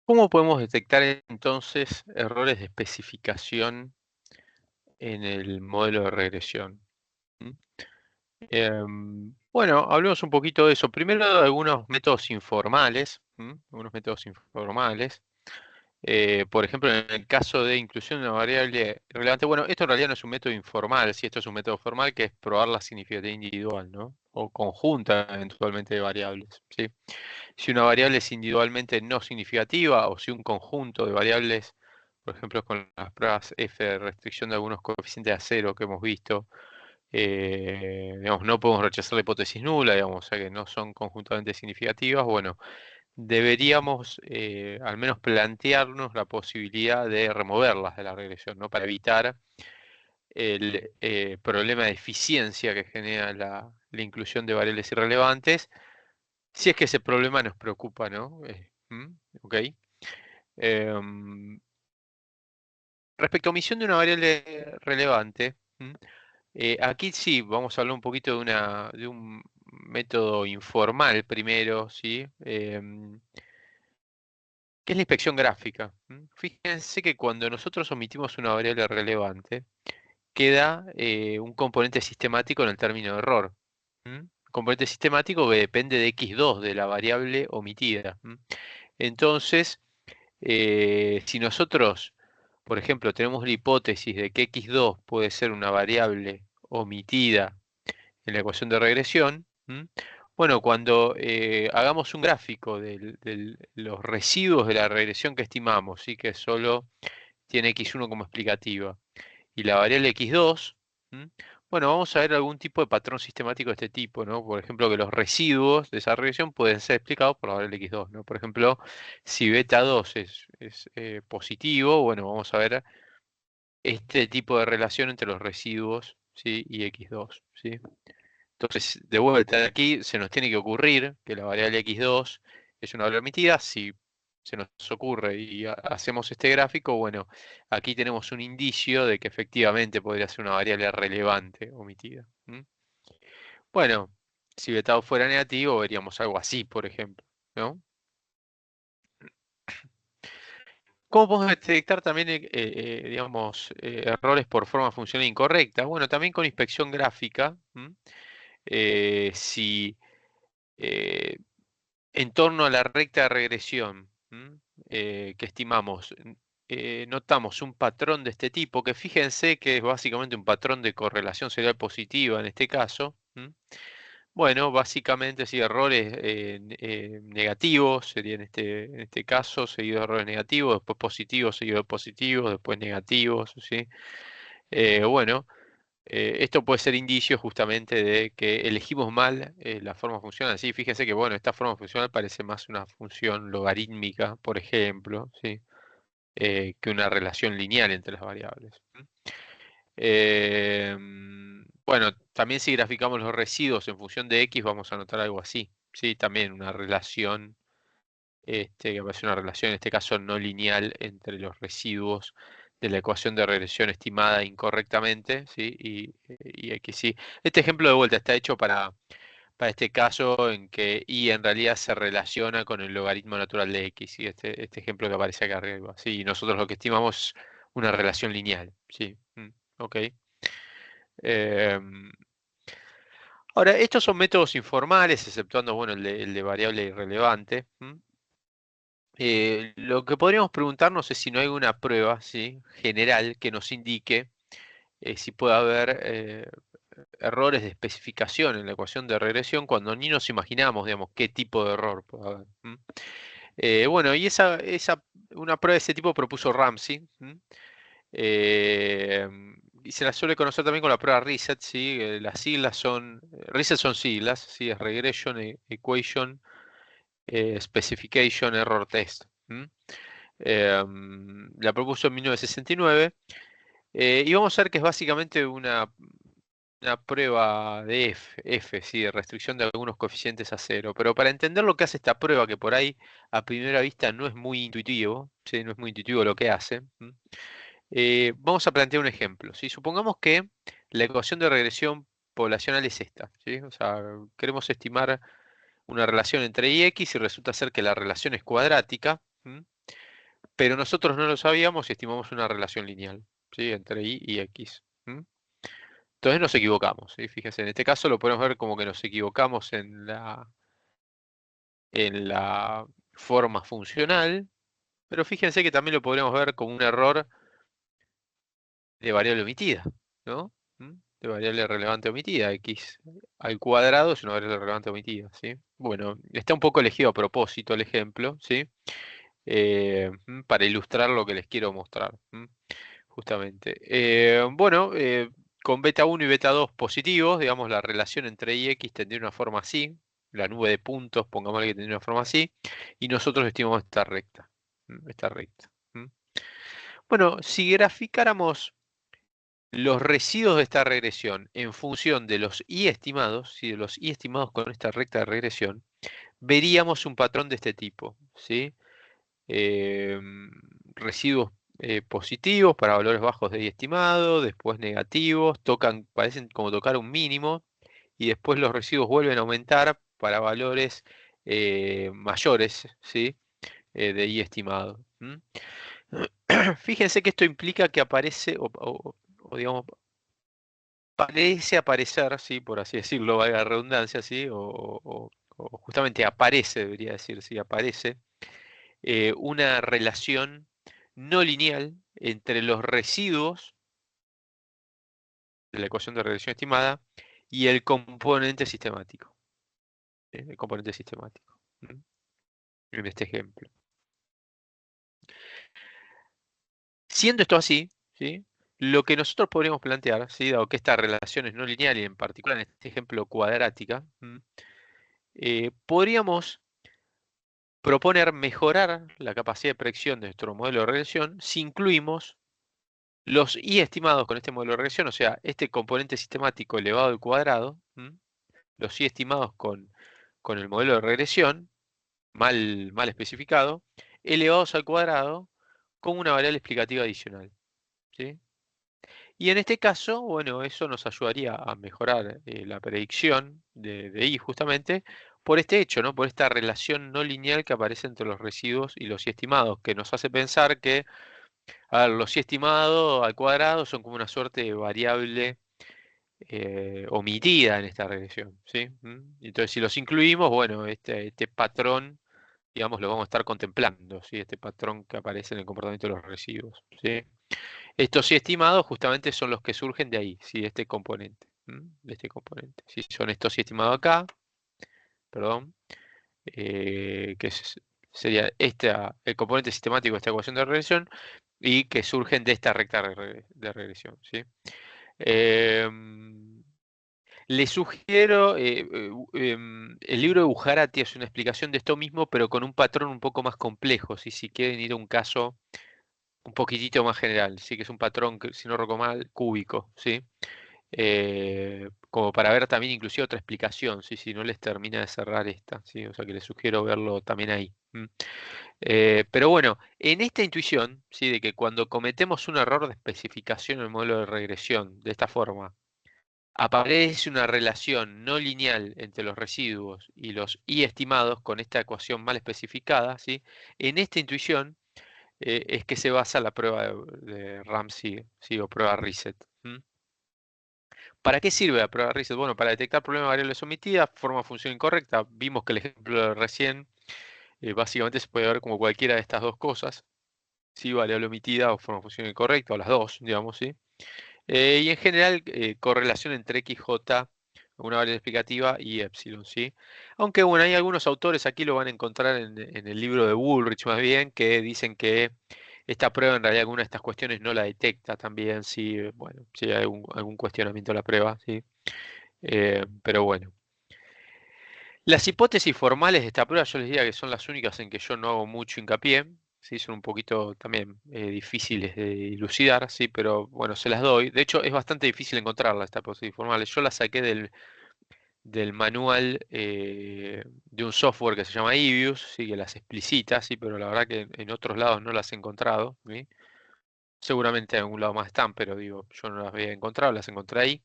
¿Cómo podemos detectar entonces errores de especificación en el modelo de regresión? ¿Mm? Bueno, hablemos un poquito de eso. Primero, de algunos métodos informales. Algunos métodos informales. Por ejemplo, en el caso de inclusión de una variable relevante, bueno, esto en realidad no es un método informal, si esto es un método formal, que es probar la significatividad individual, ¿no? O conjunta eventualmente de variables, ¿sí? Si una variable es individualmente no significativa o si un conjunto de variables, por ejemplo, con las pruebas F de restricción de algunos coeficientes a cero que hemos visto, digamos, no podemos rechazar la hipótesis nula, digamos, o sea que no son conjuntamente significativas, bueno, deberíamos al menos plantearnos la posibilidad de removerlas de la regresión, ¿no? Para evitar el problema de eficiencia que genera la inclusión de variables irrelevantes, si es que ese problema nos preocupa, ¿no? Ok. Em, Respecto a omisión de una variable relevante, aquí sí vamos a hablar un poquito de un método informal primero, ¿sí? ¿Qué es la inspección gráfica? Fíjense que cuando nosotros omitimos una variable relevante, queda un componente sistemático en el término de error. Componente sistemático que depende de x2, de la variable omitida. Entonces, si nosotros, por ejemplo, tenemos la hipótesis de que x2 puede ser una variable omitida en la ecuación de regresión, bueno, cuando hagamos un gráfico de los residuos de la regresión que estimamos, ¿sí? Que solo tiene x1 como explicativa, y la variable x2, ¿m? Bueno, vamos a ver algún tipo de patrón sistemático de este tipo, ¿no? Por ejemplo, que los residuos de esa regresión pueden ser explicados por la variable x2, ¿no? Por ejemplo, si beta 2 es positivo, bueno, vamos a ver este tipo de relación entre los residuos, ¿sí? Y x2, ¿sí? Entonces, de vuelta, aquí se nos tiene que ocurrir que la variable x2 es una variable omitida. Si se nos ocurre y hacemos este gráfico, bueno, aquí tenemos un indicio de que efectivamente podría ser una variable relevante omitida. Bueno, si betado fuera negativo, veríamos algo así, por ejemplo, ¿no? ¿Cómo podemos detectar también, digamos, errores por forma funcional incorrecta? Bueno, también con inspección gráfica. Si eh, en torno a la recta de regresión que estimamos, notamos un patrón de este tipo, que fíjense que es básicamente un patrón de correlación serial positiva en este caso. Bueno, básicamente sí, errores negativos sería en este caso, seguido de errores negativos, después positivos, seguido de positivos, después negativos, ¿sí? Bueno. Esto puede ser indicio justamente de que elegimos mal la forma funcional. Sí, fíjense que bueno, esta forma funcional parece más una función logarítmica, por ejemplo, ¿sí? Que una relación lineal entre las variables. Bueno, también si graficamos los residuos en función de x, vamos a notar algo así. Sí, también una relación, que aparece una relación, en este caso no lineal, entre los residuos de la ecuación de regresión estimada incorrectamente, ¿sí? Y aquí sí. Este ejemplo de vuelta está hecho para este caso en que y en realidad se relaciona con el logaritmo natural de x, ¿sí? Este ejemplo que aparece acá arriba. Sí, y nosotros lo que estimamos es una relación lineal, ¿sí? Ok. Em, Ahora, estos son métodos informales, exceptuando, bueno, el de variable irrelevante. Lo que podríamos preguntarnos es si no hay una prueba, ¿sí? General que nos indique si puede haber errores de especificación en la ecuación de regresión cuando ni nos imaginamos, digamos, qué tipo de error puede haber. Bueno, y una prueba de ese tipo propuso Ramsey. Eh, y se la suele conocer también con la prueba RESET, ¿sí? Las siglas son, RESET son siglas, ¿sí? Es Regression Equation Specification Error Test. La propuso en 1969 y vamos a ver que es básicamente una prueba de F, sí, de restricción de algunos coeficientes a cero. Pero para entender lo que hace esta prueba, que por ahí a primera vista no es muy intuitivo, ¿sí? No es muy intuitivo lo que hace, vamos a plantear un ejemplo, ¿sí? Supongamos que la ecuación de regresión poblacional es esta, ¿sí? O sea, queremos estimar una relación entre y x y resulta ser que la relación es cuadrática. pero nosotros no lo sabíamos y estimamos una relación lineal, ¿sí? Entre y y x. Entonces nos equivocamos, ¿sí? Fíjense, en este caso lo podemos ver como que nos equivocamos en la forma funcional, pero fíjense que también lo podríamos ver como un error de variable omitida, ¿no? De variable relevante omitida, x al cuadrado es una variable relevante omitida, ¿sí? Bueno, está un poco elegido a propósito el ejemplo, ¿sí? Para ilustrar lo que les quiero mostrar, justamente. Bueno, con beta 1 y beta 2 positivos, digamos, la relación entre y x tendría una forma así, la nube de puntos, pongámosle que tendría una forma así, y nosotros estimamos esta recta, esta recta. Bueno, si graficáramos los residuos de esta regresión en función de los y estimados, si de los y estimados con esta recta de regresión, veríamos un patrón de este tipo, ¿sí? Residuos positivos para valores bajos de y estimado, después negativos, parecen como tocar un mínimo, y después los residuos vuelven a aumentar para valores mayores, ¿sí? De y estimado. Fíjense que esto implica que aparece, o digamos, parece aparecer, ¿sí? Por así decirlo, valga la redundancia, ¿sí? O justamente aparece, debería decir, sí, aparece una relación no lineal entre los residuos de la ecuación de regresión estimada y el componente sistemático. El componente sistemático. En este ejemplo. Siendo esto así, ¿sí? Lo que nosotros podríamos plantear, ¿sí? Dado que esta relación es no lineal y en particular en este ejemplo cuadrática, podríamos proponer mejorar la capacidad de predicción de nuestro modelo de regresión si incluimos los y estimados con este modelo de regresión, o sea, este componente sistemático elevado al cuadrado, los y estimados con el modelo de regresión, mal especificado, elevados al cuadrado con una variable explicativa adicional, ¿sí? Y en este caso, bueno, eso nos ayudaría a mejorar la predicción de I justamente por este hecho, ¿no? Por esta relación no lineal que aparece entre los residuos y los y estimados, que nos hace pensar que, a ver, los y estimados al cuadrado son como una suerte de variable omitida en esta regresión, ¿sí? Entonces, si los incluimos, bueno, este patrón, digamos, lo vamos a estar contemplando, ¿sí? Este patrón que aparece en el comportamiento de los residuos, ¿sí? Estos sí estimados justamente son los que surgen de ahí, ¿sí? De este componente, de este componente. ¿Sí? Son estos sí estimados acá, perdón, sería el componente sistemático de esta ecuación de regresión y que surgen de esta recta de regresión, ¿sí? Em, Le sugiero, el libro de Bujarati es una explicación de esto mismo, pero con un patrón un poco más complejo, ¿sí? Si quieren ir a un caso un poquitito más general, sí, que es un patrón, que, si no recuerdo mal, cúbico, ¿sí? Como para ver también inclusive otra explicación, ¿sí? Si no les termina de cerrar esta, ¿sí? O sea que les sugiero verlo también ahí. Pero bueno, en esta intuición, ¿sí? De que cuando cometemos un error de especificación en el modelo de regresión, de esta forma, aparece una relación no lineal entre los residuos y los y estimados con esta ecuación mal especificada, ¿sí? En esta intuición es que se basa la prueba de Ramsey, ¿sí? O prueba reset. ¿Para qué sirve la prueba reset? Bueno, para detectar problemas de variables omitidas, forma función incorrecta. Vimos que el ejemplo de recién básicamente se puede ver como cualquiera de estas dos cosas, ¿sí? Variable omitida o forma función incorrecta, o las dos, digamos, ¿sí? Y en general, correlación entre XJ, una variable explicativa, y epsilon, ¿sí? Aunque bueno, hay algunos autores, aquí lo van a encontrar en el libro de Woolrich más bien, que dicen que esta prueba en realidad alguna de estas cuestiones no la detecta también, sí, bueno, si hay algún cuestionamiento a la prueba, ¿sí? Pero bueno. Las hipótesis formales de esta prueba yo les diría que son las únicas en que yo no hago mucho hincapié, sí, son un poquito también difíciles de dilucidar, sí, pero bueno, se las doy. De hecho, es bastante difícil encontrarlas, estas hipótesis formales. Yo las saqué del manual de un software que se llama Ibius, sí, que las explicita, sí, pero la verdad que en otros lados no las he encontrado, ¿sí? Seguramente en algún lado más están, pero digo, yo no las había encontrado, las encontré ahí.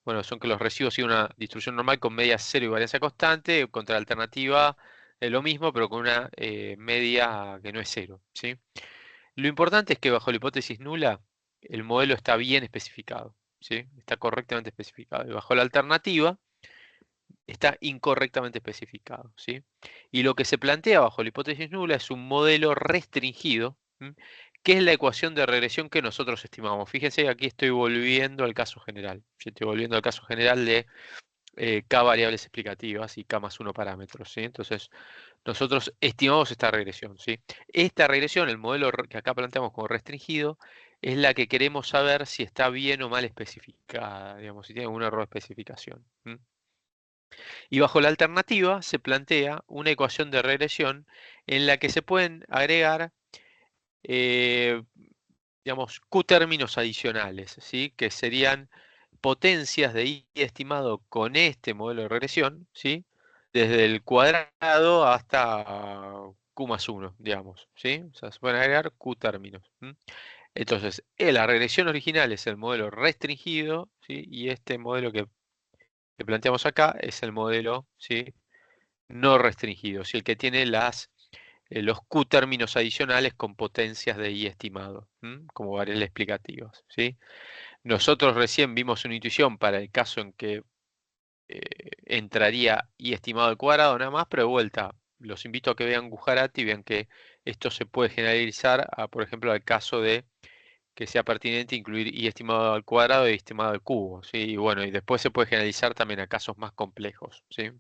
Bueno, son que los residuos siguen una distribución normal con media cero y varianza constante, contra la alternativa lo mismo, pero con una media que no es cero, ¿sí? Lo importante es que bajo la hipótesis nula, el modelo está bien especificado, ¿sí? Está correctamente especificado. Y bajo la alternativa, está incorrectamente especificado, ¿sí? Y lo que se plantea bajo la hipótesis nula es un modelo restringido, ¿m? Que es la ecuación de regresión que nosotros estimamos. Fíjense, aquí estoy volviendo al caso general. Yo estoy volviendo al caso general de K variables explicativas y K más 1 parámetros, ¿sí? Entonces, nosotros estimamos esta regresión, ¿sí? Esta regresión, el modelo que acá planteamos como restringido, es la que queremos saber si está bien o mal especificada, digamos, si tiene algún error de especificación. Y bajo la alternativa se plantea una ecuación de regresión en la que se pueden agregar, eh, digamos, Q términos adicionales, ¿sí? Que serían potencias de I estimado con este modelo de regresión, ¿sí? Desde el cuadrado hasta Q más 1, digamos, ¿sí? O sea, se pueden agregar Q términos. Entonces, la regresión original es el modelo restringido, ¿sí? Y este modelo que planteamos acá es el modelo, ¿sí? No restringido, ¿sí? El que tiene los Q términos adicionales con potencias de I estimado, como variables explicativas, ¿sí? Nosotros recién vimos una intuición para el caso en que entraría I estimado al cuadrado nada más, pero de vuelta, los invito a que vean Gujarati y vean que esto se puede generalizar a, por ejemplo, al caso de que sea pertinente incluir I estimado al cuadrado y estimado al cubo, ¿sí? Y bueno, y después se puede generalizar también a casos más complejos, ¿sí?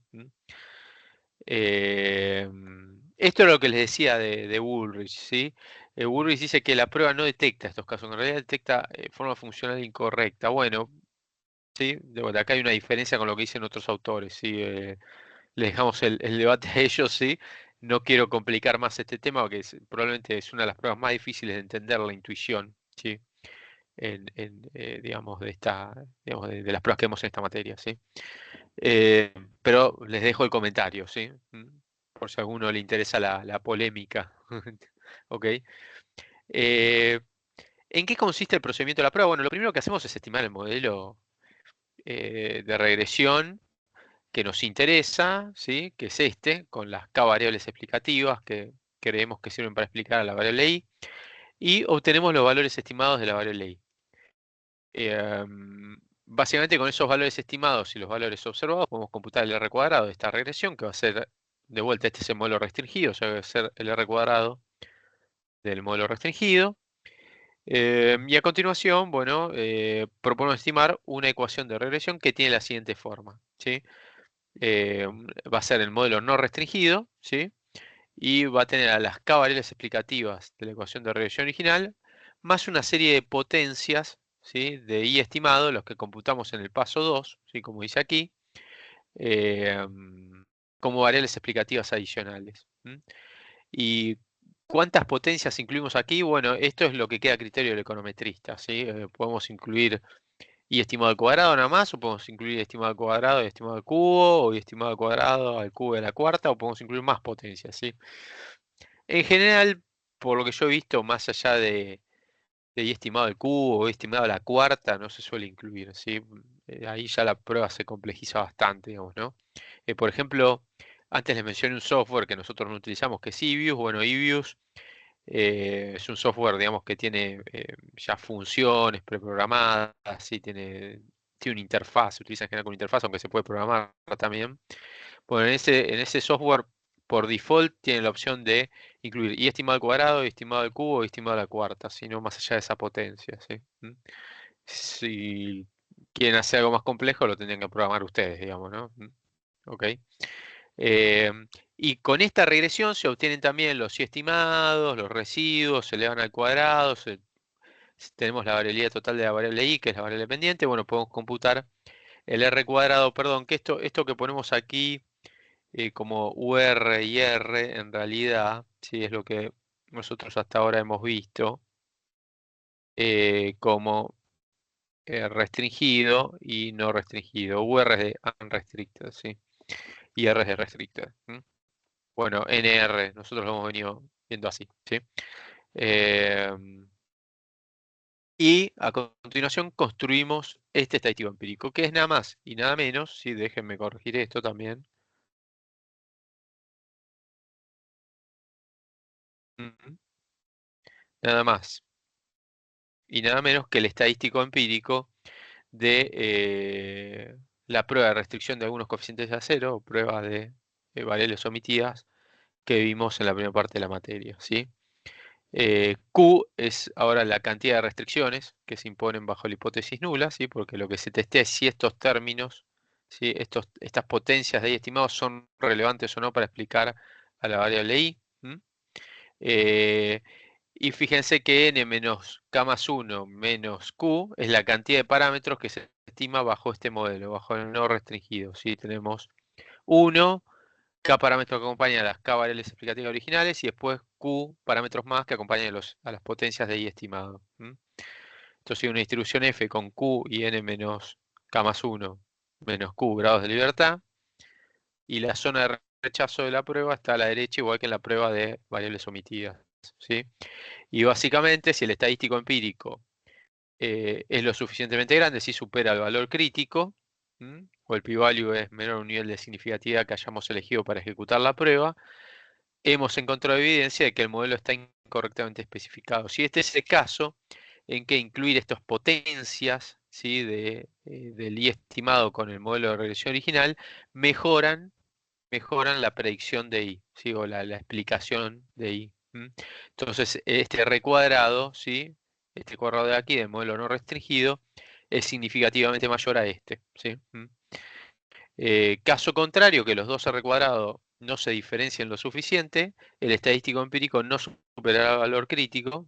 Eh, Esto es lo que les decía de Woolrich, ¿sí? Woolrich dice que la prueba no detecta estos casos, en realidad detecta forma funcional incorrecta. Bueno, ¿sí? De vuelta, acá hay una diferencia con lo que dicen otros autores, ¿sí? Le dejamos el debate a ellos, ¿sí? No quiero complicar más este tema, porque probablemente es una de las pruebas más difíciles de entender la intuición, ¿sí? Digamos, digamos, de las pruebas que vemos en esta materia, ¿sí? Pero les dejo el comentario, ¿sí? Por si a alguno le interesa la polémica. ¿Ok? Eh, ¿En qué consiste el procedimiento de la prueba? Bueno, lo primero que hacemos es estimar el modelo de regresión que nos interesa, ¿sí? Que es este, con las K variables explicativas que creemos que sirven para explicar a la variable I, y obtenemos los valores estimados de la variable I. Básicamente con esos valores estimados y los valores observados podemos computar el R cuadrado de esta regresión, que va a ser, de vuelta, este es el modelo restringido, o sea, va a ser el R cuadrado del modelo restringido. Y a continuación, bueno, propongo estimar una ecuación de regresión que tiene la siguiente forma, ¿sí? Va a ser el modelo no restringido, ¿sí? Y va a tener a las K variables explicativas de la ecuación de regresión original, más una serie de potencias, ¿sí? De I estimado, los que computamos en el paso 2, ¿sí? Como dice aquí, eh, como variables explicativas adicionales. ¿Y cuántas potencias incluimos aquí? Bueno, esto es lo que queda a criterio del econometrista, ¿sí? Podemos incluir I estimado al cuadrado nada más, o podemos incluir I estimado al cuadrado y estimado al cubo, o I estimado al cuadrado al cubo de la cuarta, o podemos incluir más potencias, ¿sí? En general, por lo que yo he visto, más allá de I estimado al cubo o I estimado a la cuarta, no se suele incluir, ¿sí? Ahí ya la prueba se complejiza bastante, digamos, ¿no? Por ejemplo, antes les mencioné un software que nosotros no utilizamos, que es Ibius. Bueno, Ibius es un software, digamos, que tiene ya funciones preprogramadas, ¿sí? Tiene una interfaz, se utiliza en general con interfaz, aunque se puede programar también. Bueno, en ese software, por default, tiene la opción de incluir y estimado al cuadrado, y estimado al cubo, y estimado a la cuarta, sino más allá de esa potencia, ¿sí? Si quieren hacer algo más complejo, lo tendrían que programar ustedes, digamos, ¿no? Ok. Eh, y con esta regresión se obtienen también los y estimados, los residuos, se elevan al cuadrado, tenemos la variabilidad total de la variable i, que es la variable pendiente. Bueno, podemos computar el r cuadrado, perdón, que esto que ponemos aquí como UR y R, en realidad, sí es lo que nosotros hasta ahora hemos visto como restringido y no restringido. UR es de unrestricted, ¿sí? Y R es de restricted. Bueno, NR, nosotros lo hemos venido viendo así, ¿sí? Em, y a continuación construimos este estadístico empírico, que es nada más y nada menos, sí, déjenme corregir esto también. Ujú. nada más y nada menos que el estadístico empírico de la prueba de restricción de algunos coeficientes a cero, o prueba de variables omitidas que vimos en la primera parte de la materia, ¿sí? Q es ahora la cantidad de restricciones que se imponen bajo la hipótesis nula, ¿sí? Porque lo que se testea es si estos términos, ¿sí? Estas potencias de i estimados son relevantes o no para explicar a la variable i. Y fíjense que n menos k más 1 menos q es la cantidad de parámetros que se estima bajo este modelo, bajo el no restringido. ¿Sí? Tenemos 1, k parámetros que acompañan a las k variables explicativas originales y después q parámetros más que acompañan a las potencias de i estimado. Entonces una distribución f con q y n menos k más 1 menos q grados de libertad, y la zona de rechazo de la prueba está a la derecha, igual que en la prueba de variables omitidas. ¿Sí? Y básicamente, si el estadístico empírico es lo suficientemente grande, si supera el valor crítico, o el p-value es menor a un nivel de significatividad que hayamos elegido para ejecutar la prueba, hemos encontrado evidencia de que el modelo está incorrectamente especificado. Si este es el caso, en que incluir estas potencias, ¿sí? Del i estimado con el modelo de regresión original mejoran la predicción de I, ¿sí? O la explicación de I. Entonces, este recuadrado, ¿sí? Este cuadrado de aquí del modelo no restringido es significativamente mayor a este, ¿sí? Caso contrario, que los dos R cuadrado no se diferencien lo suficiente, el estadístico empírico no superará el valor crítico,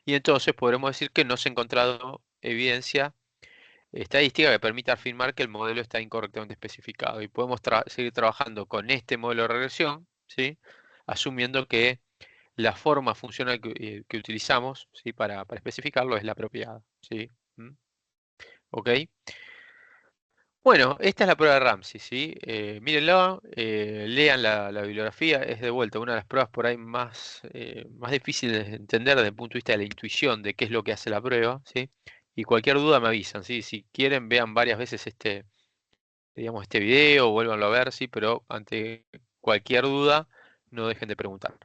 y entonces podremos decir que no se ha encontrado evidencia estadística que permita afirmar que el modelo está incorrectamente especificado. Y podemos seguir trabajando con este modelo de regresión, ¿sí? Asumiendo que la forma funcional que utilizamos, ¿sí? para especificarlo es la apropiada, ¿sí? ¿Ok? Bueno, esta es la prueba de Ramsey, ¿sí? Mírenlo, lean la bibliografía, es de vuelta una de las pruebas por ahí más difíciles de entender desde el punto de vista de la intuición de qué es lo que hace la prueba, ¿sí? Y cualquier duda me avisan, ¿sí? Si quieren, vean varias veces digamos, este video, vuélvanlo a ver, sí, pero ante cualquier duda, no dejen de preguntar.